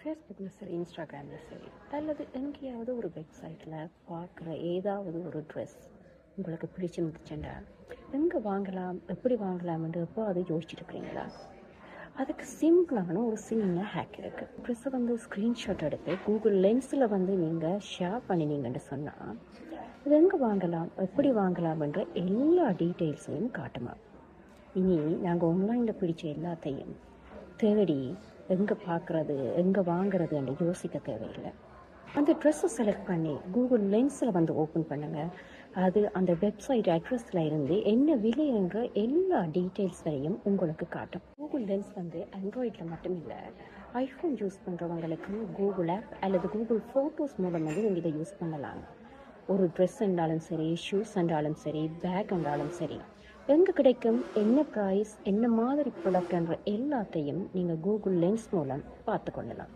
ஃபேஸ்புக்கில் சரி, இன்ஸ்டாகிராமில் சரி, அல்லது எங்கேயாவது ஒரு வெப்சைட்டில் பார்க்குற ஏதாவது ஒரு ட்ரெஸ் உங்களுக்கு பிடிச்சிருந்துச்சுண்டா எங்கே வாங்கலாம், எப்படி வாங்கலாம்னு எப்போ அதை யோசிச்சுட்டு இருக்கிறீங்களா? அதுக்கு சிம்பிளான ஒரு சின்ன ஹேக் இருக்குது. ட்ரெஸ்ஸை ஸ்க்ரீன்ஷாட் எடுத்து கூகுள் லென்ஸில் நீங்கள் ஷேர் பண்ணினீங்கன்னு சொன்னால் அது எங்கே வாங்கலாம், எப்படி வாங்கலாம்ன்ற எல்லா டீட்டெயில்ஸையும் காட்டுமா. இனி நாங்கள் ஆன்லைனில் பிடிச்ச எல்லாத்தையும் தேடி எங்கே பார்க்குறது, எங்கே வாங்குறதுன்னு யோசிக்க தேவையில்லை. அந்த ட்ரெஸ்ஸை செலக்ட் பண்ணி கூகுள் லென்ஸில் ஓப்பன் பண்ணுங்கள். அது அந்த வெப்சைட் அட்ரஸில் இருந்து என்ன விலை என்ற எல்லா டீட்டெயில்ஸையும் உங்களுக்கு காட்டும். கூகுள் லென்ஸ் ஆண்ட்ராய்டில் மட்டும் இல்லை, ஐஃபோன் யூஸ் பண்ணுறவங்களுக்கும் கூகுள் ஆப் அல்லது கூகுள் ஃபோட்டோஸ் மூலம் நீங்கள் இதை யூஸ் பண்ணலாம். ஒரு ட்ரெஸ் என்றாலும் சரி, ஷூஸ் என்றாலும் சரி, பேக் என்றாலும் சரி, எங்கே கிடைக்கும், என்ன ப்ரைஸ், என்ன மாதிரி ப்ராடக்ட்ன்ற எல்லாத்தையும் நீங்கள் கூகுள் லென்ஸ் மூலம் பார்த்து கொள்ளலாம்.